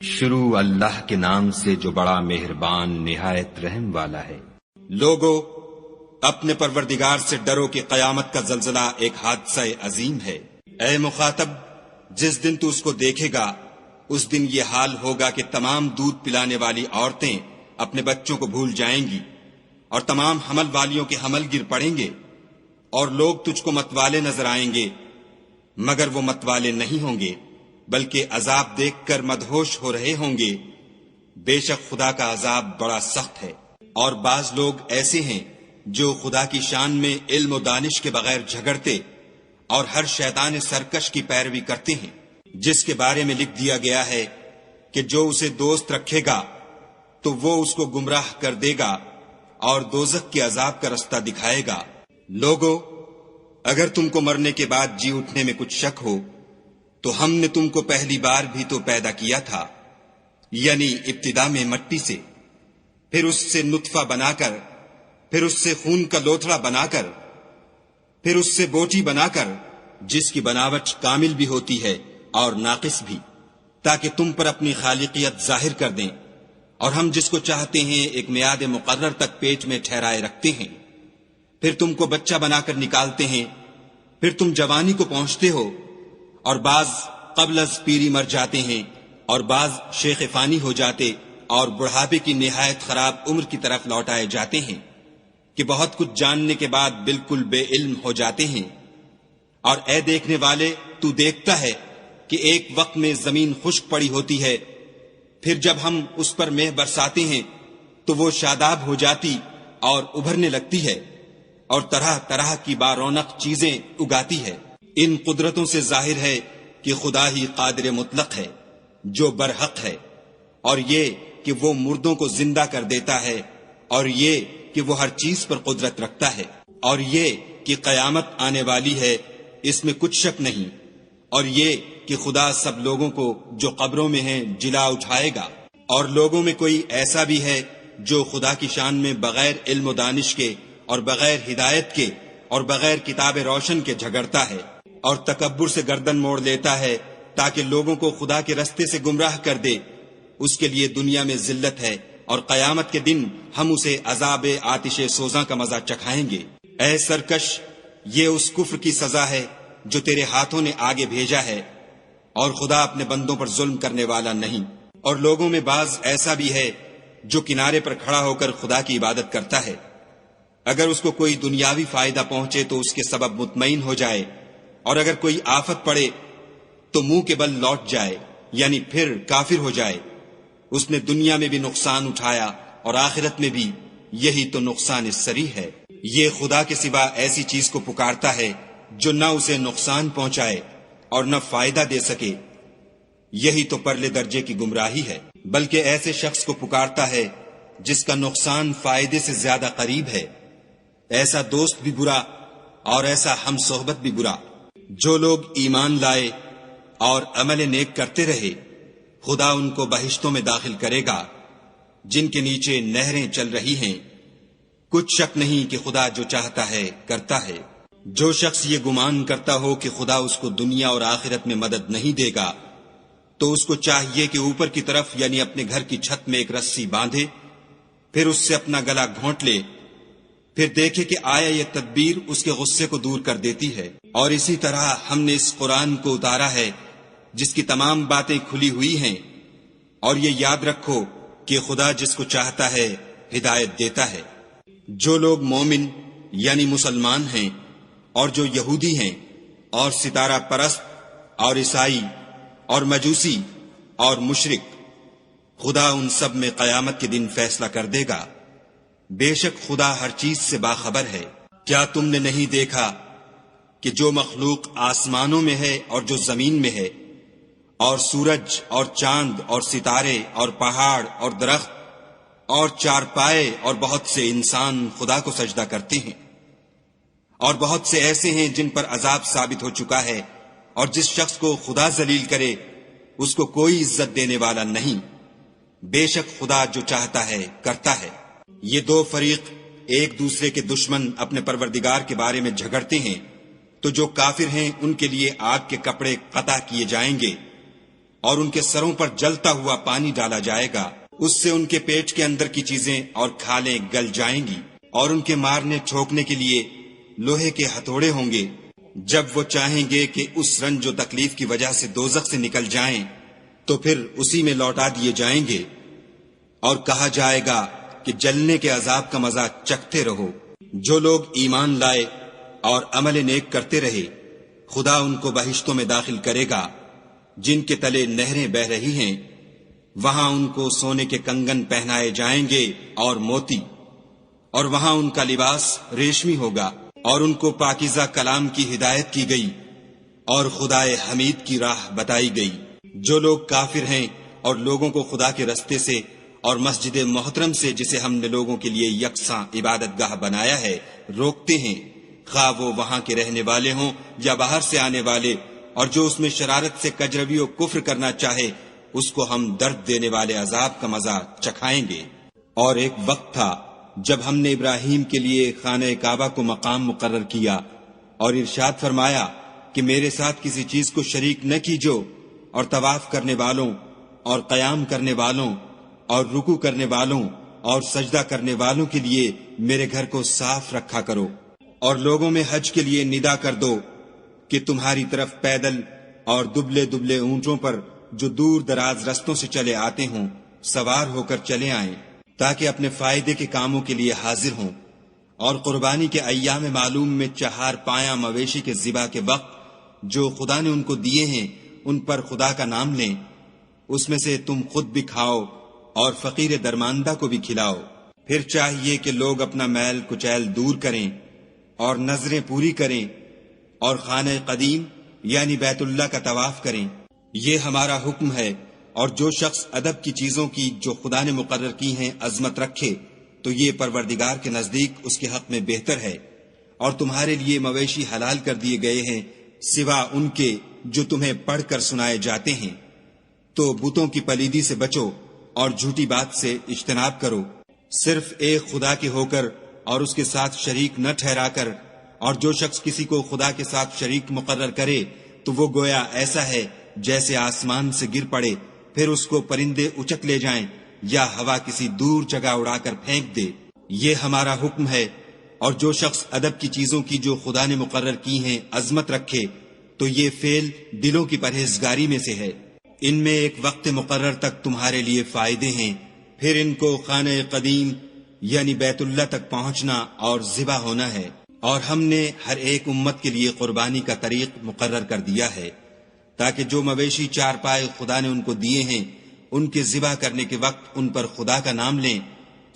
شروع اللہ کے نام سے جو بڑا مہربان نہایت رحم والا ہے۔ لوگو اپنے پروردگار سے ڈرو کہ قیامت کا زلزلہ ایک حادثہ عظیم ہے۔ اے مخاطب، جس دن تو اس کو دیکھے گا اس دن یہ حال ہوگا کہ تمام دودھ پلانے والی عورتیں اپنے بچوں کو بھول جائیں گی اور تمام حمل والیوں کے حمل گر پڑیں گے، اور لوگ تجھ کو متوالے نظر آئیں گے مگر وہ متوالے نہیں ہوں گے بلکہ عذاب دیکھ کر مدہوش ہو رہے ہوں گے۔ بے شک خدا کا عذاب بڑا سخت ہے۔ اور بعض لوگ ایسے ہیں جو خدا کی شان میں علم و دانش کے بغیر جھگڑتے اور ہر شیطان سرکش کی پیروی کرتے ہیں، جس کے بارے میں لکھ دیا گیا ہے کہ جو اسے دوست رکھے گا تو وہ اس کو گمراہ کر دے گا اور دوزخ کے عذاب کا رستہ دکھائے گا۔ لوگو اگر تم کو مرنے کے بعد جی اٹھنے میں کچھ شک ہو تو ہم نے تم کو پہلی بار بھی تو پیدا کیا تھا، یعنی ابتدا میں مٹی سے، پھر اس سے نطفہ بنا کر، پھر اس سے خون کا لوتھڑا بنا کر، پھر اس سے بوٹی بنا کر، جس کی بناوٹ کامل بھی ہوتی ہے اور ناقص بھی، تاکہ تم پر اپنی خالقیت ظاہر کر دیں، اور ہم جس کو چاہتے ہیں ایک میعاد مقرر تک پیٹ میں ٹھہرائے رکھتے ہیں، پھر تم کو بچہ بنا کر نکالتے ہیں، پھر تم جوانی کو پہنچتے ہو، اور بعض قبل از پیری مر جاتے ہیں، اور بعض شیخ فانی ہو جاتے اور بڑھاپے کی نہایت خراب عمر کی طرف لوٹائے جاتے ہیں کہ بہت کچھ جاننے کے بعد بالکل بے علم ہو جاتے ہیں۔ اور اے دیکھنے والے، تو دیکھتا ہے کہ ایک وقت میں زمین خشک پڑی ہوتی ہے، پھر جب ہم اس پر مہ برساتے ہیں تو وہ شاداب ہو جاتی اور ابھرنے لگتی ہے اور طرح طرح کی بارونق چیزیں اگاتی ہے۔ ان قدرتوں سے ظاہر ہے کہ خدا ہی قادر مطلق ہے جو برحق ہے، اور یہ کہ وہ مردوں کو زندہ کر دیتا ہے، اور یہ کہ وہ ہر چیز پر قدرت رکھتا ہے، اور یہ کہ قیامت آنے والی ہے، اس میں کچھ شک نہیں، اور یہ کہ خدا سب لوگوں کو جو قبروں میں ہیں جلا اٹھائے گا۔ اور لوگوں میں کوئی ایسا بھی ہے جو خدا کی شان میں بغیر علم و دانش کے اور بغیر ہدایت کے اور بغیر کتاب روشن کے جھگڑتا ہے اور تکبر سے گردن موڑ لیتا ہے تاکہ لوگوں کو خدا کے رستے سے گمراہ کر دے، اس کے لیے دنیا میں ذلت ہے، اور قیامت کے دن ہم اسے عذاب آتش سوزاں کا مزہ چکھائیں گے۔ اے سرکش، یہ اس کفر کی سزا ہے جو تیرے ہاتھوں نے آگے بھیجا ہے، اور خدا اپنے بندوں پر ظلم کرنے والا نہیں۔ اور لوگوں میں بعض ایسا بھی ہے جو کنارے پر کھڑا ہو کر خدا کی عبادت کرتا ہے، اگر اس کو کوئی دنیاوی فائدہ پہنچے تو اس کے سبب مطمئن ہو جائے، اور اگر کوئی آفت پڑے تو منہ کے بل لوٹ جائے، یعنی پھر کافر ہو جائے۔ اس نے دنیا میں بھی نقصان اٹھایا اور آخرت میں بھی، یہی تو نقصان صریح ہے۔ یہ خدا کے سوا ایسی چیز کو پکارتا ہے جو نہ اسے نقصان پہنچائے اور نہ فائدہ دے سکے، یہی تو پرلے درجے کی گمراہی ہے۔ بلکہ ایسے شخص کو پکارتا ہے جس کا نقصان فائدے سے زیادہ قریب ہے، ایسا دوست بھی برا اور ایسا ہم صحبت بھی برا۔ جو لوگ ایمان لائے اور عمل نیک کرتے رہے، خدا ان کو بہشتوں میں داخل کرے گا جن کے نیچے نہریں چل رہی ہیں۔ کچھ شک نہیں کہ خدا جو چاہتا ہے کرتا ہے۔ جو شخص یہ گمان کرتا ہو کہ خدا اس کو دنیا اور آخرت میں مدد نہیں دے گا تو اس کو چاہیے کہ اوپر کی طرف یعنی اپنے گھر کی چھت میں ایک رسی باندھے، پھر اس سے اپنا گلا گھونٹ لے، پھر دیکھے کہ آیا یہ تدبیر اس کے غصے کو دور کر دیتی ہے۔ اور اسی طرح ہم نے اس قرآن کو اتارا ہے جس کی تمام باتیں کھلی ہوئی ہیں، اور یہ یاد رکھو کہ خدا جس کو چاہتا ہے ہدایت دیتا ہے۔ جو لوگ مومن یعنی مسلمان ہیں اور جو یہودی ہیں اور ستارہ پرست اور عیسائی اور مجوسی اور مشرک، خدا ان سب میں قیامت کے دن فیصلہ کر دے گا۔ بے شک خدا ہر چیز سے باخبر ہے۔ کیا تم نے نہیں دیکھا کہ جو مخلوق آسمانوں میں ہے اور جو زمین میں ہے، اور سورج اور چاند اور ستارے اور پہاڑ اور درخت اور چارپائے اور بہت سے انسان خدا کو سجدہ کرتے ہیں، اور بہت سے ایسے ہیں جن پر عذاب ثابت ہو چکا ہے، اور جس شخص کو خدا ذلیل کرے اس کو کوئی عزت دینے والا نہیں۔ بے شک خدا جو چاہتا ہے کرتا ہے۔ یہ دو فریق ایک دوسرے کے دشمن اپنے پروردگار کے بارے میں جھگڑتے ہیں، تو جو کافر ہیں ان کے لیے آگ کے کپڑے قطع کیے جائیں گے، اور ان کے سروں پر جلتا ہوا پانی ڈالا جائے گا، اس سے ان کے پیٹ کے اندر کی چیزیں اور کھالیں گل جائیں گی، اور ان کے مارنے ٹھوکنے کے لیے لوہے کے ہتھوڑے ہوں گے۔ جب وہ چاہیں گے کہ اس رنج و تکلیف کی وجہ سے دوزخ سے نکل جائیں تو پھر اسی میں لوٹا دیے جائیں گے، اور کہا جائے گا کہ جلنے کے عذاب کا مزہ چکھتے رہو۔ جو لوگ ایمان لائے اور عمل نیک کرتے رہے، خدا ان کو بہشتوں میں داخل کرے گا جن کے تلے نہریں بہ رہی ہیں، وہاں ان کو سونے کے کنگن پہنائے جائیں گے اور موتی، اور وہاں ان کا لباس ریشمی ہوگا، اور ان کو پاکیزہ کلام کی ہدایت کی گئی اور خدائے حمید کی راہ بتائی گئی۔ جو لوگ کافر ہیں اور لوگوں کو خدا کے رستے سے اور مسجد محترم سے، جسے ہم نے لوگوں کے لیے یکساں عبادت گاہ بنایا ہے، روکتے ہیں، خواہ وہ وہاں کے رہنے والے ہوں یا باہر سے آنے والے، اور جو اس میں شرارت سے کجروی و کفر کرنا چاہے، اس کو ہم درد دینے والے عذاب کا مزہ چکھائیں گے۔ اور ایک وقت تھا جب ہم نے ابراہیم کے لیے خانہ کعبہ کو مقام مقرر کیا اور ارشاد فرمایا کہ میرے ساتھ کسی چیز کو شریک نہ کیجو، اور طواف کرنے والوں اور قیام کرنے والوں اور رکوع کرنے والوں اور سجدہ کرنے والوں کے لیے میرے گھر کو صاف رکھا کرو، اور لوگوں میں حج کے لیے ندا کر دو کہ تمہاری طرف پیدل اور دبلے دبلے اونٹوں پر جو دور دراز رستوں سے چلے آتے ہوں سوار ہو کر چلے آئیں، تاکہ اپنے فائدے کے کاموں کے لیے حاضر ہوں، اور قربانی کے ایام معلوم میں 4 پایاں مویشی کے ذبح کے وقت جو خدا نے ان کو دیے ہیں ان پر خدا کا نام لیں، اس میں سے تم خود بھی کھاؤ اور فقیر درماندہ کو بھی کھلاؤ۔ پھر چاہیے کہ لوگ اپنا میل کچیل دور کریں اور نظریں پوری کریں اور خانہ قدیم یعنی بیت اللہ کا طواف کریں۔ یہ ہمارا حکم ہے، اور جو شخص ادب کی چیزوں کی جو خدا نے مقرر کی ہیں عظمت رکھے تو یہ پروردگار کے نزدیک اس کے حق میں بہتر ہے۔ اور تمہارے لیے مویشی حلال کر دیے گئے ہیں سوا ان کے جو تمہیں پڑھ کر سنائے جاتے ہیں، تو بتوں کی پلیدی سے بچو اور جھوٹی بات سے اجتناب کرو، صرف ایک خدا کے ہو کر اور اس کے ساتھ شریک نہ ٹھہرا کر۔ اور جو شخص کسی کو خدا کے ساتھ شریک مقرر کرے تو وہ گویا ایسا ہے جیسے آسمان سے گر پڑے، پھر اس کو پرندے اچک لے جائیں یا ہوا کسی دور جگہ اڑا کر پھینک دے۔ یہ ہمارا حکم ہے۔ اور جو شخص ادب کی چیزوں کی جو خدا نے مقرر کی ہیں عظمت رکھے تو یہ فعل دلوں کی پرہیزگاری میں سے ہے۔ ان میں ایک وقت مقرر تک تمہارے لیے فائدے ہیں، پھر ان کو خانہ قدیم یعنی بیت اللہ تک پہنچنا اور ذبح ہونا ہے۔ اور ہم نے ہر ایک امت کے لیے قربانی کا طریق مقرر کر دیا ہے، تاکہ جو مویشی 4 پائے خدا نے ان کو دیے ہیں ان کے ذبح کرنے کے وقت ان پر خدا کا نام لیں۔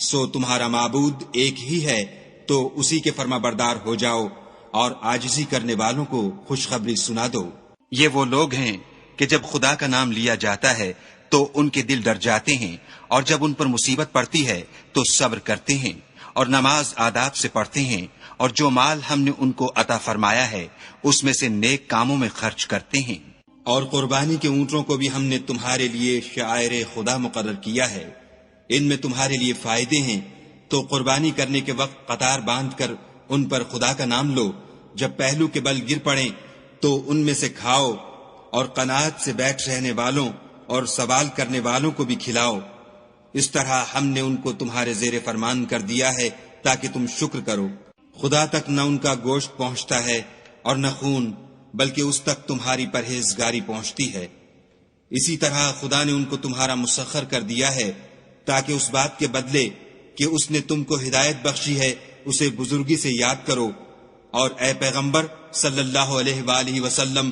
سو تمہارا معبود ایک ہی ہے، تو اسی کے فرما بردار ہو جاؤ اور عاجزی کرنے والوں کو خوشخبری سنا دو۔ یہ وہ لوگ ہیں کہ جب خدا کا نام لیا جاتا ہے تو ان کے دل ڈر جاتے ہیں، اور جب ان پر مصیبت پڑتی ہے تو صبر کرتے ہیں اور نماز آداب سے پڑھتے ہیں، اور جو مال ہم نے ان کو عطا فرمایا ہے اس میں سے نیک کاموں میں خرچ کرتے ہیں۔ اور قربانی کے اونٹوں کو بھی ہم نے تمہارے لیے شعائر خدا مقرر کیا ہے، ان میں تمہارے لیے فائدے ہیں، تو قربانی کرنے کے وقت قطار باندھ کر ان پر خدا کا نام لو۔ جب پہلو کے بل گر پڑیں تو ان میں سے کھاؤ، اور قناعت سے بیٹھ رہنے والوں اور سوال کرنے والوں کو بھی کھلاؤ۔ اس طرح ہم نے ان کو تمہارے زیر فرمان کر دیا ہے تاکہ تم شکر کرو۔ خدا تک نہ ان کا گوشت پہنچتا ہے اور نہ خون، بلکہ اس تک تمہاری پرہیزگاری پہنچتی ہے۔ اسی طرح خدا نے ان کو تمہارا مسخر کر دیا ہے تاکہ اس بات کے بدلے کہ اس نے تم کو ہدایت بخشی ہے اسے بزرگی سے یاد کرو۔ اور اے پیغمبر صلی اللہ علیہ وآلہ وسلم،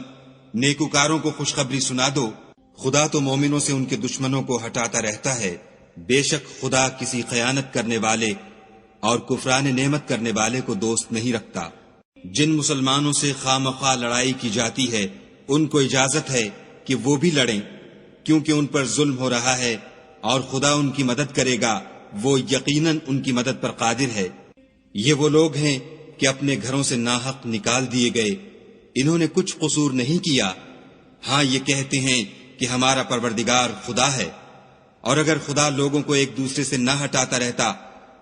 نیکوکاروں کو خوشخبری سنا دو۔ خدا تو مومنوں سے ان کے دشمنوں کو ہٹاتا رہتا ہے، بے شک خدا کسی خیانت کرنے والے اور کفران نعمت کرنے والے کو دوست نہیں رکھتا۔ جن مسلمانوں سے خواہ مخواہ لڑائی کی جاتی ہے ان کو اجازت ہے کہ وہ بھی لڑیں، کیونکہ ان پر ظلم ہو رہا ہے، اور خدا ان کی مدد کرے گا، وہ یقیناً ان کی مدد پر قادر ہے۔ یہ وہ لوگ ہیں کہ اپنے گھروں سے ناحق نکال دیے گئے، انہوں نے کچھ قصور نہیں کیا، ہاں یہ کہتے ہیں کہ ہمارا پروردگار خدا ہے۔ اور اگر خدا لوگوں کو ایک دوسرے سے نہ ہٹاتا رہتا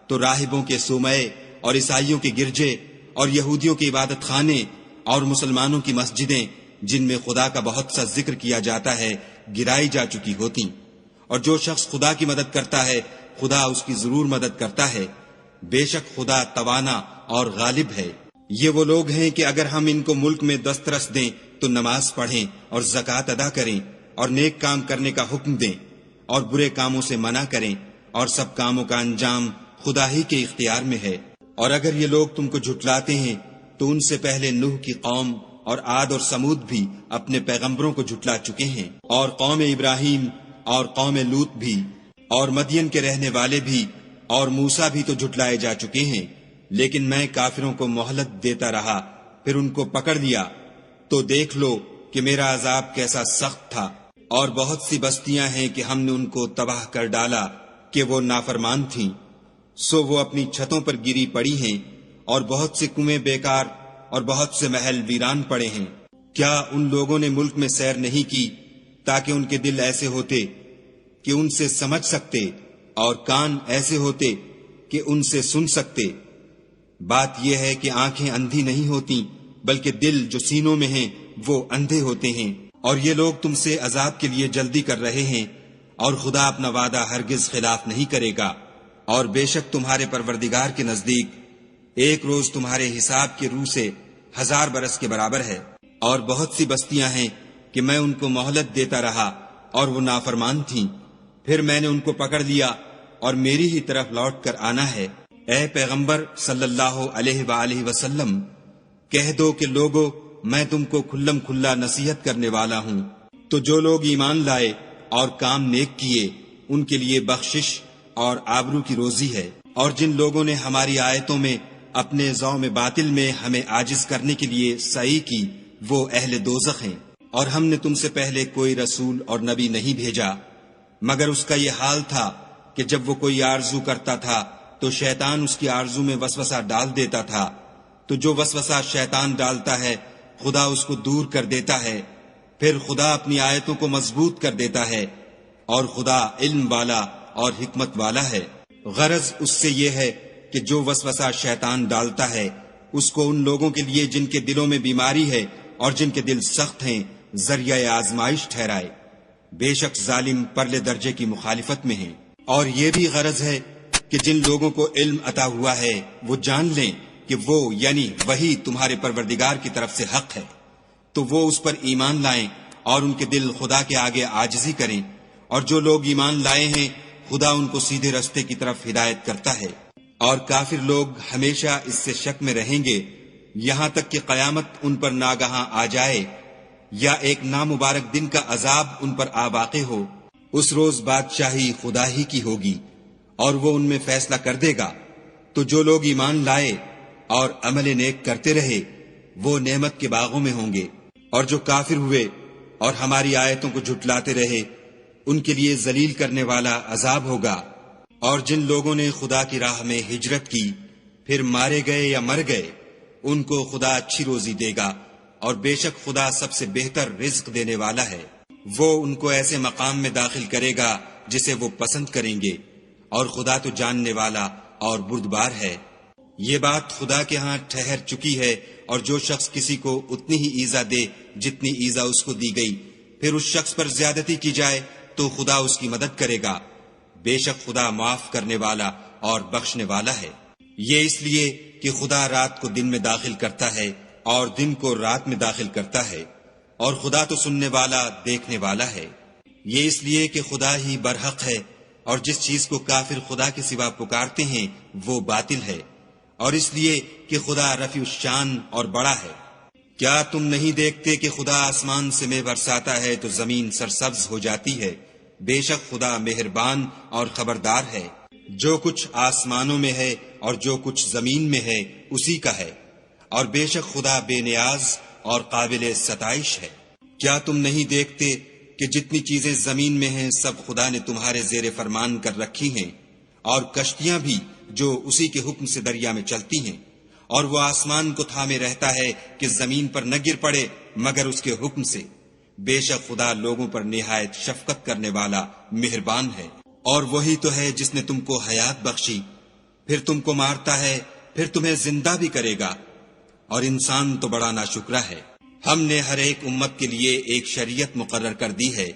تو راہبوں کے صومعے اور عیسائیوں کے گرجے اور یہودیوں کے عبادت خانے اور مسلمانوں کی مسجدیں جن میں خدا کا بہت سا ذکر کیا جاتا ہے گرائی جا چکی ہوتی، اور جو شخص خدا کی مدد کرتا ہے خدا اس کی ضرور مدد کرتا ہے، بے شک خدا توانا اور غالب ہے۔ یہ وہ لوگ ہیں کہ اگر ہم ان کو ملک میں دسترس دیں تو نماز پڑھیں اور زکوٰۃ ادا کریں اور نیک کام کرنے کا حکم دیں اور برے کاموں سے منع کریں، اور سب کاموں کا انجام خدا ہی کے اختیار میں ہے۔ اور اگر یہ لوگ تم کو جھٹلاتے ہیں تو ان سے پہلے نوح کی قوم اور عاد اور سمود بھی اپنے پیغمبروں کو جھٹلا چکے ہیں، اور قوم ابراہیم اور قوم لوط بھی، اور مدین کے رہنے والے بھی، اور موسیٰ بھی تو جھٹلائے جا چکے ہیں، لیکن میں کافروں کو مہلت دیتا رہا، پھر ان کو پکڑ لیا، تو دیکھ لو کہ میرا عذاب کیسا سخت تھا۔ اور بہت سی بستیاں ہیں کہ ہم نے ان کو تباہ کر ڈالا کہ وہ نافرمان تھیں، سو وہ اپنی چھتوں پر گری پڑی ہیں، اور بہت سے کنویں بیکار اور بہت سے محل ویران پڑے ہیں۔ کیا ان لوگوں نے ملک میں سیر نہیں کی تاکہ ان کے دل ایسے ہوتے کہ ان سے سمجھ سکتے، اور کان ایسے ہوتے کہ ان سے سن سکتے؟ بات یہ ہے کہ آنکھیں اندھی نہیں ہوتی، بلکہ دل جو سینوں میں ہیں وہ اندھے ہوتے ہیں۔ اور یہ لوگ تم سے عذاب کے لیے جلدی کر رہے ہیں، اور خدا اپنا وعدہ ہرگز خلاف نہیں کرے گا۔ اور بے شک تمہارے پروردگار کے نزدیک ایک روز تمہارے حساب کے روح سے 1000 برس کے برابر ہے۔ اور بہت سی بستیاں ہیں کہ میں ان کو مہلت دیتا رہا اور وہ نافرمان تھیں، پھر میں نے ان کو پکڑ لیا اور میری ہی طرف لوٹ کر آنا ہے۔ اے پیغمبر صلی اللہ علیہ وآلہ وسلم، کہہ دو کہ لوگو میں تم کو کھلم کھلا نصیحت کرنے والا ہوں، تو جو لوگ ایمان لائے اور کام نیک کیے ان کے لیے بخشش اور آبرو کی روزی ہے۔ اور جن لوگوں نے ہماری آیتوں میں اپنے ذوق میں باطل میں ہمیں عاجز کرنے کے لیے سعی کی وہ اہل دوزخ ہیں۔ اور ہم نے تم سے پہلے کوئی رسول اور نبی نہیں بھیجا مگر اس کا یہ حال تھا کہ جب وہ کوئی آرزو کرتا تھا تو شیطان اس کی آرزو میں وسوسہ ڈال دیتا تھا، تو جو وسوسہ شیطان ڈالتا ہے خدا اس کو دور کر دیتا ہے، پھر خدا اپنی آیتوں کو مضبوط کر دیتا ہے، اور خدا علم والا اور حکمت والا ہے۔ غرض اس سے یہ ہے کہ جو وسوسہ شیطان ڈالتا ہے اس کو ان لوگوں کے لیے جن کے دلوں میں بیماری ہے اور جن کے دل سخت ہیں ذریعہ آزمائش ٹھہرائے۔ بے شک ظالم پرلے درجے کی مخالفت میں ہیں۔ اور یہ بھی غرض ہے کہ جن لوگوں کو علم عطا ہوا ہے وہ جان لیں کہ وہ یعنی وہی تمہارے پروردگار کی طرف سے حق ہے، تو وہ اس پر ایمان لائیں اور ان کے دل خدا کے آگے عاجزی کریں۔ اور جو لوگ ایمان لائے ہیں خدا ان کو سیدھے رستے کی طرف ہدایت کرتا ہے۔ اور کافر لوگ ہمیشہ اس سے شک میں رہیں گے یہاں تک کہ قیامت ان پر ناگہاں آ جائے یا ایک نامبارک دن کا عذاب ان پر آ واقع ہو۔ اس روز بادشاہی خدا ہی کی ہوگی اور وہ ان میں فیصلہ کر دے گا۔ تو جو لوگ ایمان لائے اور عمل نیک کرتے رہے وہ نعمت کے باغوں میں ہوں گے، اور جو کافر ہوئے اور ہماری آیتوں کو جھٹلاتے رہے ان کے لیے ذلیل کرنے والا عذاب ہوگا۔ اور جن لوگوں نے خدا کی راہ میں ہجرت کی پھر مارے گئے یا مر گئے ان کو خدا اچھی روزی دے گا، اور بے شک خدا سب سے بہتر رزق دینے والا ہے۔ وہ ان کو ایسے مقام میں داخل کرے گا جسے وہ پسند کریں گے، اور خدا تو جاننے والا اور بردبار ہے۔ یہ بات خدا کے ہاں ٹھہر چکی ہے، اور جو شخص کسی کو اتنی ہی ایذا دے جتنی ایذا اس کو دی گئی، پھر اس شخص پر زیادتی کی جائے تو خدا اس کی مدد کرے گا۔ بے شک خدا معاف کرنے والا اور بخشنے والا ہے۔ یہ اس لیے کہ خدا رات کو دن میں داخل کرتا ہے اور دن کو رات میں داخل کرتا ہے، اور خدا تو سننے والا دیکھنے والا ہے۔ یہ اس لیے کہ خدا ہی برحق ہے، اور جس چیز کو کافر خدا کے سوا پکارتے ہیں وہ باطل ہے، اور اس لیے کہ خدا رفیع الشان اور بڑا ہے۔ کیا تم نہیں دیکھتے کہ خدا آسمان سے مے برساتا ہے تو زمین سرسبز ہو جاتی ہے؟ بے شک خدا مہربان اور خبردار ہے۔ جو کچھ آسمانوں میں ہے اور جو کچھ زمین میں ہے اسی کا ہے، اور بے شک خدا بے نیاز اور قابل ستائش ہے۔ کیا تم نہیں دیکھتے کہ جتنی چیزیں زمین میں ہیں سب خدا نے تمہارے زیر فرمان کر رکھی ہیں، اور کشتیاں بھی جو اسی کے حکم سے دریا میں چلتی ہیں، اور وہ آسمان کو تھامے رہتا ہے کہ زمین پر نہ گر پڑے مگر اس کے حکم سے۔ بے شک خدا لوگوں پر نہایت شفقت کرنے والا مہربان ہے۔ اور وہی تو ہے جس نے تم کو حیات بخشی، پھر تم کو مارتا ہے، پھر تمہیں زندہ بھی کرے گا، اور انسان تو بڑا ناشکرا ہے۔ ہم نے ہر ایک امت کے لیے ایک شریعت مقرر کر دی ہے،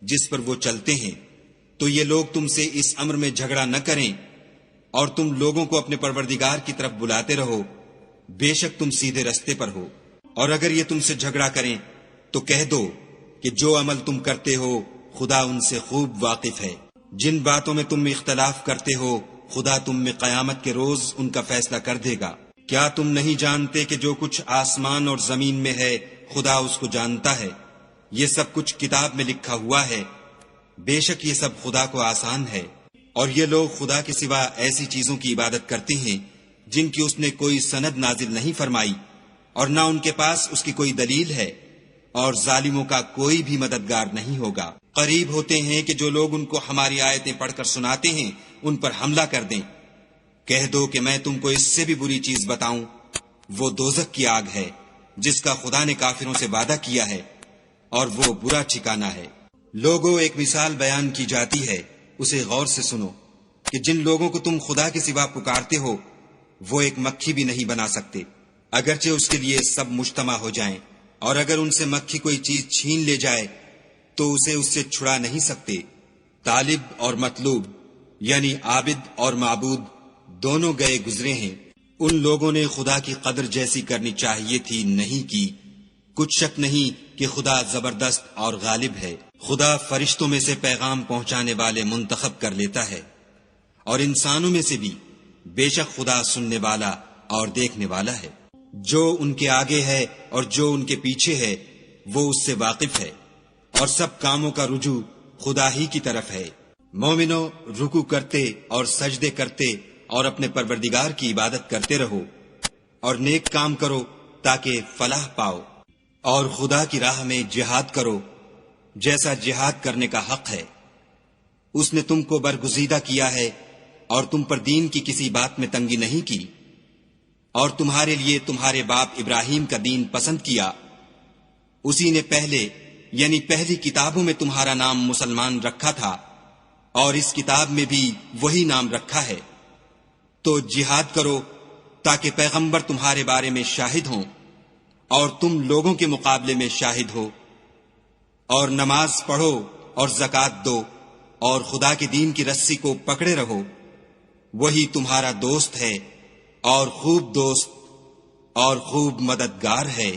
جس پر وہ چلتے ہیں، تو یہ لوگ تم سے اس امر میں جھگڑا نہ کریں اور تم لوگوں کو اپنے پروردگار کی طرف بلاتے رہو، بے شک تم سیدھے رستے پر ہو۔ اور اگر یہ تم سے جھگڑا کریں تو کہہ دو کہ جو عمل تم کرتے ہو خدا ان سے خوب واقف ہے۔ جن باتوں میں تم اختلاف کرتے ہو خدا تم میں قیامت کے روز ان کا فیصلہ کر دے گا۔ کیا تم نہیں جانتے کہ جو کچھ آسمان اور زمین میں ہے خدا اس کو جانتا ہے؟ یہ سب کچھ کتاب میں لکھا ہوا ہے، بے شک یہ سب خدا کو آسان ہے۔ اور یہ لوگ خدا کے سوا ایسی چیزوں کی عبادت کرتے ہیں جن کی اس نے کوئی سند نازل نہیں فرمائی اور نہ ان کے پاس اس کی کوئی دلیل ہے، اور ظالموں کا کوئی بھی مددگار نہیں ہوگا۔ قریب ہوتے ہیں کہ جو لوگ ان کو ہماری آیتیں پڑھ کر سناتے ہیں ان پر حملہ کر دیں۔ کہہ دو کہ میں تم کو اس سے بھی بری چیز بتاؤں، وہ دوزخ کی آگ ہے جس کا خدا نے کافروں سے وعدہ کیا ہے، اور وہ برا ٹھکانہ ہے۔ لوگوں، ایک مثال بیان کی جاتی ہے، اسے غور سے سنو کہ جن لوگوں کو تم خدا کے سوا پکارتے ہو وہ ایک مکھی بھی نہیں بنا سکتے، اگرچہ اس کے لیے سب مجتمع ہو جائیں، اور اگر ان سے مکھی کوئی چیز چھین لے جائے تو اسے اس سے چھڑا نہیں سکتے۔ طالب اور مطلوب یعنی عابد اور معبود دونوں گئے گزرے ہیں۔ ان لوگوں نے خدا کی قدر جیسی کرنی چاہیے تھی نہیں کی۔ کچھ شک نہیں کہ خدا زبردست اور غالب ہے۔ خدا فرشتوں میں سے پیغام پہنچانے والے منتخب کر لیتا ہے، اور انسانوں میں سے بھی، بے شک خدا سننے والا اور دیکھنے والا ہے۔ جو ان کے آگے ہے اور جو ان کے پیچھے ہے وہ اس سے واقف ہے، اور سب کاموں کا رجوع خدا ہی کی طرف ہے۔ مومنو، رکوع کرتے اور سجدے کرتے اور اپنے پروردگار کی عبادت کرتے رہو، اور نیک کام کرو تاکہ فلاح پاؤ، اور خدا کی راہ میں جہاد کرو جیسا جہاد کرنے کا حق ہے۔ اس نے تم کو برگزیدہ کیا ہے اور تم پر دین کی کسی بات میں تنگی نہیں کی، اور تمہارے لیے تمہارے باپ ابراہیم کا دین پسند کیا۔ اسی نے پہلے یعنی پہلی کتابوں میں تمہارا نام مسلمان رکھا تھا، اور اس کتاب میں بھی وہی نام رکھا ہے۔ تو جہاد کرو تاکہ پیغمبر تمہارے بارے میں شاہد ہوں اور تم لوگوں کے مقابلے میں شاہد ہو، اور نماز پڑھو اور زکوٰۃ دو، اور خدا کے دین کی رسی کو پکڑے رہو، وہی تمہارا دوست ہے اور خوب دوست اور خوب مددگار ہے۔